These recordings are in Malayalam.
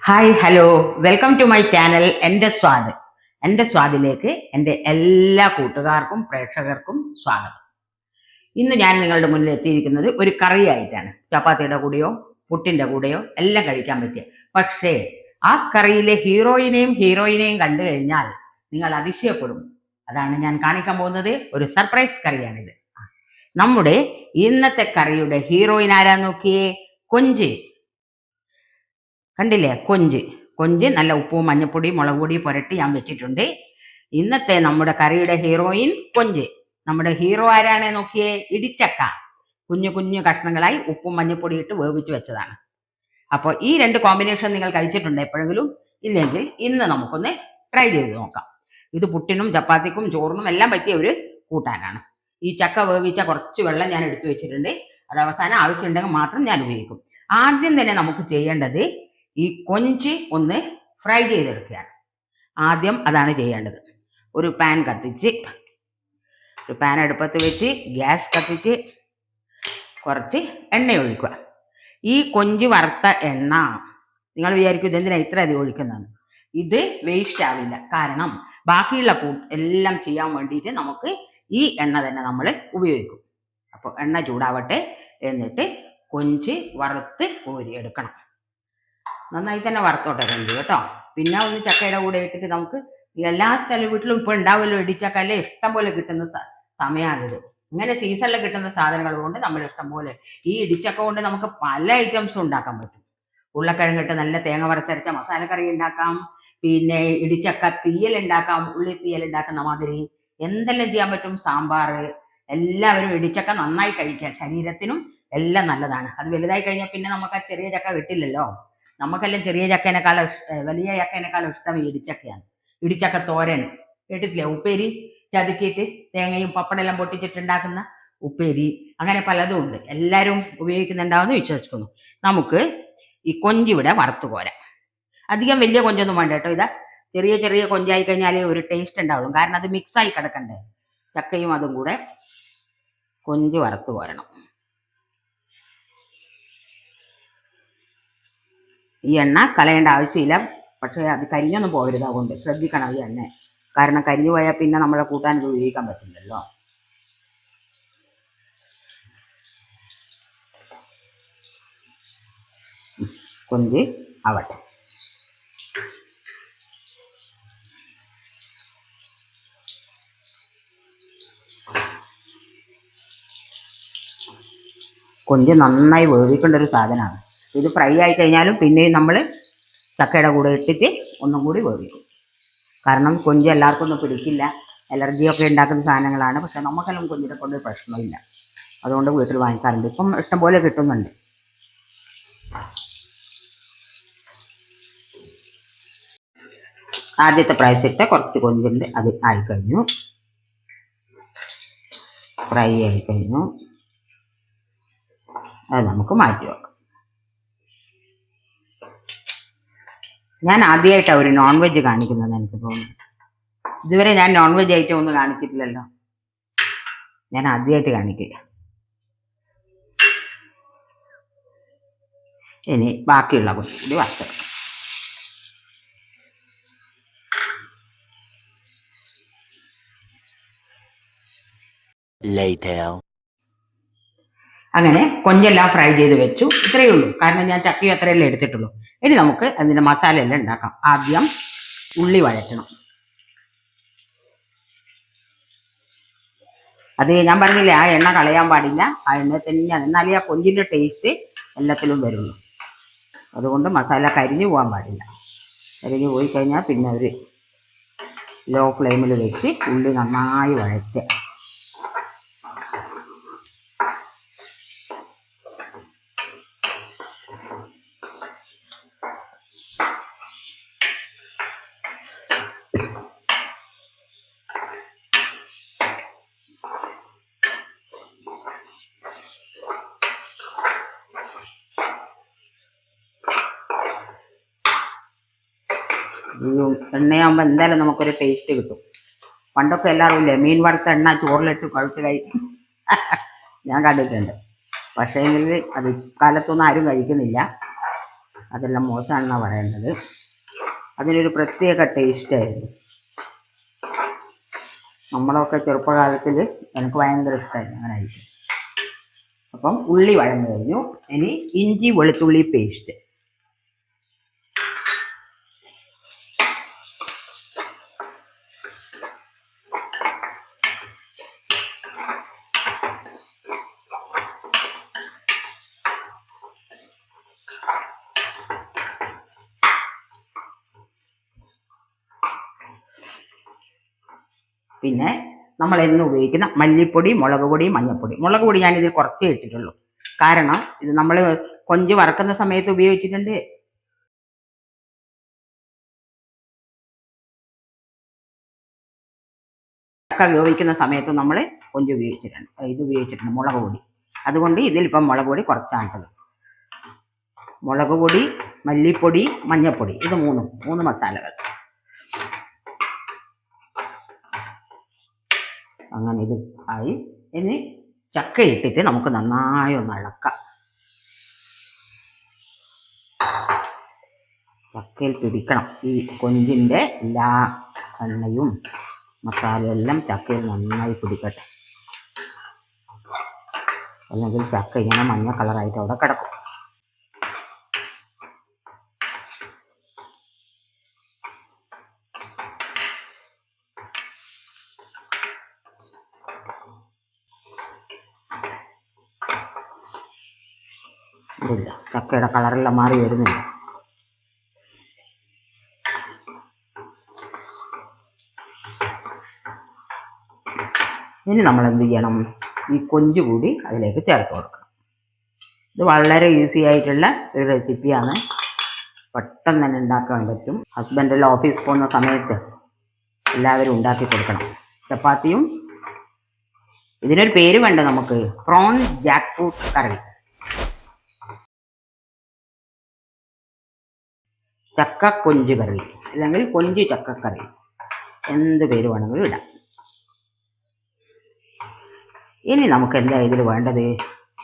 Hi hello welcome to my channel എൻ്റെ സ്വാദിലേക്ക് എൻ്റെ എല്ലാ കൂട്ടുകാർക്കും പ്രേക്ഷകർക്കും സ്വാഗതം. ഇന്ന് ഞാൻ നിങ്ങളുടെ മുന്നിൽ എത്തിയിരിക്കുന്നത് ഒരു കറി ആയിട്ടാണ്. ചപ്പാത്തിയുടെ കൂടെയോ പുട്ടിൻ്റെ കൂടെയോ എല്ലാം കഴിക്കാൻ പറ്റിയ, പക്ഷേ ആ കറിയിലെ ഹീറോയിനെയും കണ്ടു കഴിഞ്ഞാൽ നിങ്ങൾ അതിശയപ്പെടും. അതാണ് ഞാൻ കാണിക്കാൻ പോകുന്നത്. ഒരു സർപ്രൈസ് കറിയാണിത്. നമ്മുടെ ഇന്നത്തെ കറിയുടെ ഹീറോയിൻ ആരാന്ന് നോക്കിയേ, കൊഞ്ച്. കണ്ടില്ലേ, കൊഞ്ച് നല്ല ഉപ്പും മഞ്ഞപ്പൊടി മുളക് പൊടി പുരട്ടി ഞാൻ വെച്ചിട്ടുണ്ട്. ഇന്നത്തെ നമ്മുടെ കറിയുടെ ഹീറോയിൻ കൊഞ്ച്. നമ്മുടെ ഹീറോ ആരാണ് നോക്കിയേ, ഇടിച്ചക്ക. കുഞ്ഞു കുഞ്ഞു കഷ്ണങ്ങളായി ഉപ്പും മഞ്ഞപ്പൊടി ഇട്ട് വേവിച്ച് വെച്ചതാണ്. അപ്പോൾ ഈ രണ്ട് കോമ്പിനേഷൻ നിങ്ങൾ കഴിച്ചിട്ടുണ്ട് എപ്പോഴെങ്കിലും? ഇല്ലെങ്കിൽ ഇന്ന് നമുക്കൊന്ന് ട്രൈ ചെയ്ത് നോക്കാം. ഇത് പുട്ടിനും ചപ്പാത്തിക്കും ചോറിനും എല്ലാം പറ്റിയ ഒരു കൂട്ടാനാണ്. ഈ ചക്ക വേവിച്ച കുറച്ച് വെള്ളം ഞാൻ എടുത്തു വെച്ചിട്ടുണ്ട്. അത് അവസാനം ആവശ്യമുണ്ടെങ്കിൽ മാത്രം ഞാൻ ഉപയോഗിക്കും. ആദ്യം തന്നെ നമുക്ക് ചെയ്യേണ്ടത് ഈ കൊഞ്ച് ഒന്ന് ഫ്രൈ ചെയ്തെടുക്കുകയാണ്. ആദ്യം അതാണ് ചെയ്യേണ്ടത്. ഒരു പാൻ അടുപ്പത്ത് വെച്ച് ഗ്യാസ് കത്തിച്ച് കുറച്ച് എണ്ണ ഒഴിക്കുക. ഈ കൊഞ്ച് വറുത്ത എണ്ണ നിങ്ങൾ വിചാരിക്കും ഇതെന്തിനാ ഇത്ര അധികം ഒഴിക്കുന്നതെന്ന്. ഇത് വേസ്റ്റ് ആവില്ല. കാരണം ബാക്കിയുള്ള എല്ലാം ചെയ്യാൻ വേണ്ടിയിട്ട് നമുക്ക് ഈ എണ്ണ തന്നെ നമ്മൾ ഉപയോഗിക്കും. അപ്പോൾ എണ്ണ ചൂടാവട്ടെ. എന്നിട്ട് കൊഞ്ച് വറുത്ത് കോരിയെടുക്കണം. നന്നായി തന്നെ വറുത്തോട്ടെ കൊഞ്ച് കേട്ടോ. പിന്നെ ഒന്ന് ചക്കയുടെ കൂടെ ഇട്ടിട്ട് നമുക്ക് എല്ലാ വീട്ടിലും ഇപ്പോൾ ഉണ്ടാവുമല്ലോ ഇടിച്ചക്ക, അല്ലേ ഇഷ്ടം പോലെ കിട്ടുന്ന സമയമാണിത്. ഇങ്ങനെ സീസണിൽ കിട്ടുന്ന സാധനങ്ങൾ കൊണ്ട് നമ്മൾ ഇഷ്ടം പോലെ ഈ ഇടിച്ചക്ക കൊണ്ട് നമുക്ക് പല ഐറ്റംസും ഉണ്ടാക്കാൻ പറ്റും. ഉരുളക്കിഴങ്ങിട്ട് നല്ല തേങ്ങ വറുത്തരച്ച മസാലക്കറി ഉണ്ടാക്കാം. പിന്നെ ഇടിച്ചക്ക തീയൽ ഉണ്ടാക്കാം, ഉള്ളി തീയൽ ഉണ്ടാക്കുന്ന മാതിരി എന്തെല്ലാം ചെയ്യാൻ പറ്റും. സാമ്പാർ. എല്ലാവരും ഇടിച്ചക്ക നന്നായി കഴിക്കുക, ശരീരത്തിനും എല്ലാം നല്ലതാണ്. അത് വലുതായി കഴിഞ്ഞാൽ പിന്നെ നമുക്ക് ആ ചെറിയ ചക്ക കിട്ടില്ലല്ലോ. നമുക്കെല്ലാം ചെറിയ ചക്കേനേക്കാളും വലിയ ചക്കേനേക്കാളും ഇഷ്ടം ഇടിച്ചക്കയാണ്. ഇടിച്ചക്ക തോരൻ കേട്ടിട്ടില്ലേ? ഉപ്പേരി ചതുക്കിയിട്ട് തേങ്ങയും പപ്പടെല്ലാം പൊട്ടിച്ചിട്ടുണ്ടാക്കുന്ന ഉപ്പേരി, അങ്ങനെ പലതും ഉണ്ട്. എല്ലാവരും ഉപയോഗിക്കുന്നുണ്ടാവുമെന്ന് വിശ്വസിക്കുന്നു. നമുക്ക് ഈ കൊഞ്ചിവിടെ വറുത്ത് കോരാം. അധികം വലിയ കൊഞ്ചൊന്നും വേണ്ട കേട്ടോ. ഇതാ ചെറിയ ചെറിയ കൊഞ്ചായി കഴിഞ്ഞാലേ ഒരു ടേസ്റ്റ് ഉണ്ടാവുള്ളൂ. കാരണം അത് മിക്സായി കിടക്കണ്ടേ, ചക്കയും അതും കൂടെ. കൊഞ്ച് വറുത്ത് കോരണം. ഈ എണ്ണ കളയേണ്ട ആവശ്യമില്ല, പക്ഷേ അത് കരിഞ്ഞൊന്നും പോകരുത്. അതുകൊണ്ട് ശ്രദ്ധിക്കണം ഈ എണ്ണ. കാരണം കരിഞ്ഞു പോയാൽ പിന്നെ നമ്മളെ കൂട്ടാൻ ഉപയോഗിക്കാൻ പറ്റില്ലല്ലോ. കൊഞ്ച് ആവട്ടെ. കൊഞ്ച് നന്നായി വേവിക്കേണ്ട ഒരു സാധനമാണ്. ഇത് ഫ്രൈ ആയി കഴിഞ്ഞാലും പിന്നെയും നമ്മൾ ചക്കയുടെ കൂടെ ഇട്ടിട്ട് ഒന്നും കൂടി വേവിക്കും. കാരണം കൊഞ്ച് എല്ലാവർക്കും ഒന്നും പിടിക്കില്ല, അലർജിയൊക്കെ ഉണ്ടാക്കുന്ന സാധനങ്ങളാണ്. പക്ഷെ നമുക്കെല്ലാം കൊഞ്ചിനെ കൊണ്ട് പ്രശ്നമില്ല. അതുകൊണ്ട് വീട്ടിൽ വാങ്ങിക്കാറുണ്ട്. ഇപ്പം ഇഷ്ടംപോലെ കിട്ടുന്നുണ്ട്. ആദ്യത്തെ പ്രാവശ്യത്തെ കുറച്ച് കൊഞ്ചുണ്ട്, അത് ആയിക്കഴിഞ്ഞു, ഫ്രൈ ആയിക്കഴിഞ്ഞു. അത് നമുക്ക് മാറ്റി വെക്കാം. ഞാൻ ആദ്യമായിട്ടാണ് ഒരു നോൺ വെജ് കാണിക്കുന്നത് എനിക്ക് തോന്നുന്നു. ഇതുവരെ ഞാൻ നോൺ വെജ് ഐറ്റം ഒന്നും കാണിച്ചിട്ടില്ലല്ലോ. ഞാൻ ആദ്യമായിട്ട് കാണിക്കുക. ഇനി ബാക്കിയുള്ള കുറച്ചുകൂടി വറുത്തെടുക്കാം. അങ്ങനെ കൊഞ്ചെല്ലാം ഫ്രൈ ചെയ്ത് വെച്ചു. ഇത്രയേ ഉള്ളൂ, കാരണം ഞാൻ ചക്കയും അത്രയല്ലേ എടുത്തിട്ടുള്ളൂ. ഇനി നമുക്ക് അതിൻ്റെ മസാല എല്ലാം ഉണ്ടാക്കാം. ആദ്യം ഉള്ളി വഴറ്റണം. അത് ഞാൻ പറഞ്ഞില്ലേ, ആ എണ്ണ കളയാൻ പാടില്ല. ആ എണ്ണ തന്നെയാണ്, എന്നാലേ ആ കൊഞ്ചിൻ്റെ ടേസ്റ്റ് എല്ലാത്തിലും വരുള്ളൂ. അതുകൊണ്ട് മസാല കരിഞ്ഞു പോകാൻ പാടില്ല. കരിഞ്ഞു പോയി കഴിഞ്ഞാൽ പിന്നെ ഒരു ലോ ഫ്ലെയിമിൽ വെച്ച് ഉള്ളി നന്നായി വഴറ്റുക. ഈ എണ്ണയാകുമ്പോൾ എന്തായാലും നമുക്കൊരു ടേസ്റ്റ് കിട്ടും. പണ്ടൊക്കെ എല്ലാവരും ഇല്ലേ മീൻ വറുത്ത എണ്ണ ചോറിലിട്ട് കുഴച്ച് കഴിക്കും, ഞാൻ കണ്ടിട്ടുണ്ട്. പക്ഷേ എങ്കിൽ അത് ഇക്കാലത്തൊന്നും ആരും കഴിക്കുന്നില്ല. അതെല്ലാം മോശമാണെന്നാണ് പറയുന്നത്. അതിനൊരു പ്രത്യേക ടേസ്റ്റായിരുന്നു. നമ്മളൊക്കെ ചെറുപ്പകാലത്തിൽ എനിക്ക് ഭയങ്കര ഇഷ്ടമായിരുന്നു അങ്ങനെ ആയിരിക്കും. അപ്പം ഉള്ളി വഴന്നു കഴിഞ്ഞു. ഇനി ഇഞ്ചി വെളുത്തുള്ളി പേസ്റ്റ്. പിന്നെ നമ്മൾ എന്ന് ഉപയോഗിക്കുന്ന മല്ലിപ്പൊടി, മുളക് പൊടി, മഞ്ഞൾപ്പൊടി. മുളക് പൊടി ഞാനിതിൽ കുറച്ചേ ഇട്ടിട്ടുള്ളൂ. കാരണം ഇത് നമ്മൾ കൊഞ്ച് വറക്കുന്ന സമയത്ത് ഉപയോഗിച്ചിട്ടുണ്ട്. ഉപയോഗിക്കുന്ന സമയത്ത് നമ്മൾ കൊഞ്ച് ഉപയോഗിച്ചിട്ടുണ്ട് മുളക് പൊടി. അതുകൊണ്ട് ഇതിലിപ്പം മുളക് പൊടി കുറച്ചാണിട്ടത്. മുളക് പൊടി, മല്ലിപ്പൊടി, മഞ്ഞൾപ്പൊടി, ഇത് മൂന്ന് മസാലകൾ. അങ്ങനെ ഇത് ആയി. ഇനി ചക്ക ഇട്ടിട്ട് നമുക്ക് നന്നായി ഒന്ന് ഇളക്കാം. ചക്കയിൽ പിടിക്കണം ഈ കൊഞ്ചിൻ്റെ എല്ലാ എണ്ണയും മസാലയെല്ലാം ചക്കയിൽ നന്നായി പിടിക്കട്ടെ. അല്ലെങ്കിൽ ചക്ക ഇങ്ങനെ മഞ്ഞ കളറായിട്ട് അവിടെ കിടക്കും. ഇല്ല, ചക്കയുടെ കളറെല്ലാം മാറി വരുന്നില്ല. ഇനി നമ്മൾ എന്ത് ചെയ്യണം? ഈ കൊഞ്ച് കൂടി അതിലേക്ക് ചേർത്ത് കൊടുക്കണം. ഇത് വളരെ ഈസി ആയിട്ടുള്ള ഒരു റെസിപ്പിയാണ്. പെട്ടെന്ന് തന്നെ ഉണ്ടാക്കാൻ പറ്റും. ഹസ്ബൻഡെല്ലാം ഓഫീസിൽ പോകുന്ന സമയത്ത് എല്ലാവരും ഉണ്ടാക്കി കൊടുക്കണം. ചപ്പാത്തിയും ഇതിനൊരു പേര് വേണ്ട നമുക്ക്, പ്രോൺ ജാക്ക് ഫ്രൂട്ട് കറി, ചക്ക കൊഞ്ച് കറി, അല്ലെങ്കിൽ കൊഞ്ച് ചക്കക്കറി, എന്ത് പേര് വേണമെങ്കിലും ഇടാം. ഇനി നമുക്ക് എന്താ ഇതിൽ വേണ്ടത്?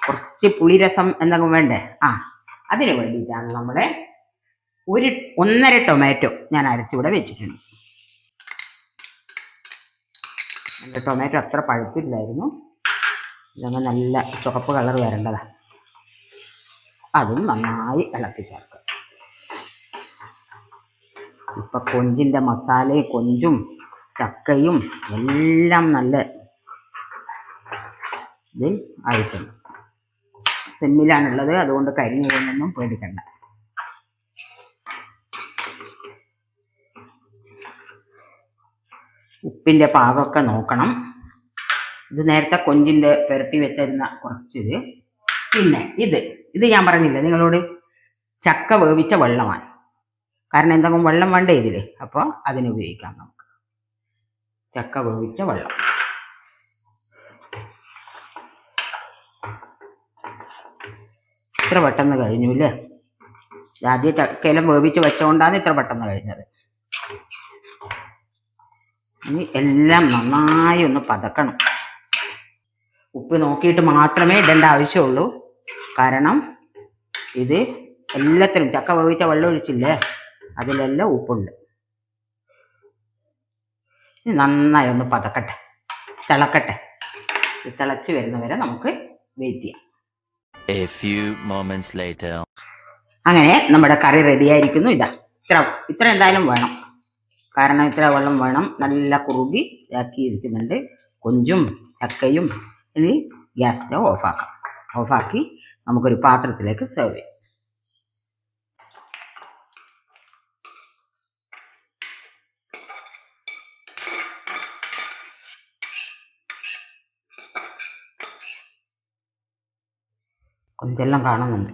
കുറച്ച് പുളിരസം എന്തെങ്കിലും വേണ്ടേ? അതിന് വേണ്ടിയിട്ടാണ് നമ്മുടെ 1.5 ടൊമാറ്റോ ഞാൻ അരച്ചിവിടെ വെച്ചിട്ടുണ്ട്. എൻ്റെ ടൊമാറ്റോ അത്ര പഴുത്തില്ലായിരുന്നു. ഇതങ്ങ് നല്ല ചുവപ്പ് കളർ വരേണ്ടതാണ്. അതും നന്നായി ഇളക്കി ചേർക്കുക. ഇപ്പം കൊഞ്ചിൻ്റെ മസാലയും കൊഞ്ചും ചക്കയും എല്ലാം നല്ല ഇതിൽ ആയിട്ടുണ്ട്. സിമ്മിലാണുള്ളത്, അതുകൊണ്ട് കരിഞ്ഞു പോകുന്നൊന്നും പേടിക്കണ്ട. ഉപ്പിൻ്റെ പാകമൊക്കെ നോക്കണം. ഇത് നേരത്തെ കൊഞ്ചിൻ്റെ പുരട്ടി വെച്ചിരുന്ന കുറച്ചിത്. പിന്നെ ഇത് ഞാൻ പറഞ്ഞില്ല നിങ്ങളോട്, ചക്ക വേവിച്ച വെള്ളമാണ്. കാരണം എന്തെങ്കിലും വെള്ളം വേണ്ടേ ഇതിൽ, അപ്പോൾ അതിന് ഉപയോഗിക്കാം നമുക്ക്. ചക്ക വേവിച്ച വെള്ളം. ഇത്ര പെട്ടെന്ന് കഴിഞ്ഞു അല്ലേ? ആദ്യം ചക്കയെല്ലാം വേവിച്ച് വെച്ചുകൊണ്ടാണ് ഇത്ര പെട്ടെന്ന് കഴിഞ്ഞത്. ഇനി എല്ലാം നന്നായി ഒന്ന് പതക്കണം. ഉപ്പ് നോക്കിയിട്ട് മാത്രമേ ഇടേണ്ട ആവശ്യമുള്ളൂ. കാരണം ഇത് എല്ലാത്തിലും ചക്ക വേവിച്ച വെള്ളം ഒഴിച്ചില്ലേ, അതിലെല്ലാം ഉപ്പുണ്ട്. നന്നായി ഒന്ന് പതക്കട്ടെ, തിളക്കട്ടെ. തിളച്ച് വരുന്നവരെ നമുക്ക് വെയിറ്റ് ചെയ്യാം. A few moments later. അങ്ങനെ നമ്മുടെ കറി റെഡി ആയിരിക്കുന്നു. ഇത്ര എന്തായാലും വേണം, കാരണം ഇത്ര വെള്ളം വേണം. നല്ല കുറുകി ഇരിക്കുന്നുണ്ട് കൊഞ്ചും ചക്കയും. ഇനി ഗ്യാസ് സ്റ്റവ് ഓഫാക്കി നമുക്കൊരു പാത്രത്തിലേക്ക് സെർവ് ചെയ്യാം. കൊഞ്ചെല്ലാം കാണുന്നുണ്ട്.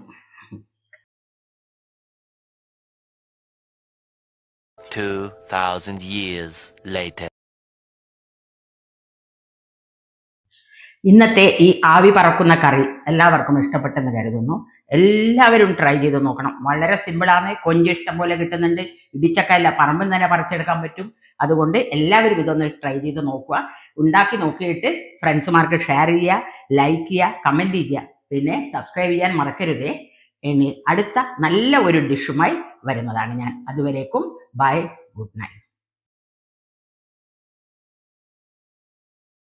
2000 years later. ഇന്നത്തെ ഈ ആവി പറക്കുന്ന കറി എല്ലാവർക്കും ഇഷ്ടപ്പെട്ടെന്ന് കരുതുന്നു. എല്ലാവരും ട്രൈ ചെയ്ത് നോക്കണം. വളരെ സിമ്പിളാണ്. കൊഞ്ച് ഇഷ്ടം പോലെ കിട്ടുന്നുണ്ട്. ഇടിച്ചക്ക അല്ല, പറമ്പിൽ തന്നെ പറിച്ചെടുക്കാൻ പറ്റും. അതുകൊണ്ട് എല്ലാവരും ഇതൊന്ന് ട്രൈ ചെയ്ത് നോക്കുക. ഉണ്ടാക്കി നോക്കിയിട്ട് ഫ്രണ്ട്സുമാർക്ക് ഷെയർ ചെയ്യുക, ലൈക്ക് ചെയ്യുക, കമൻറ്റ് ചെയ്യുക. പിന്നെ സബ്സ്ക്രൈബ് ചെയ്യാൻ മറക്കരുതേ. ഇനി അടുത്ത നല്ല ഒരു ഡിഷുമായി വരുന്നതാണ് ഞാൻ. അതുവരേക്കും ബൈ, ഗുഡ് നൈറ്റ്.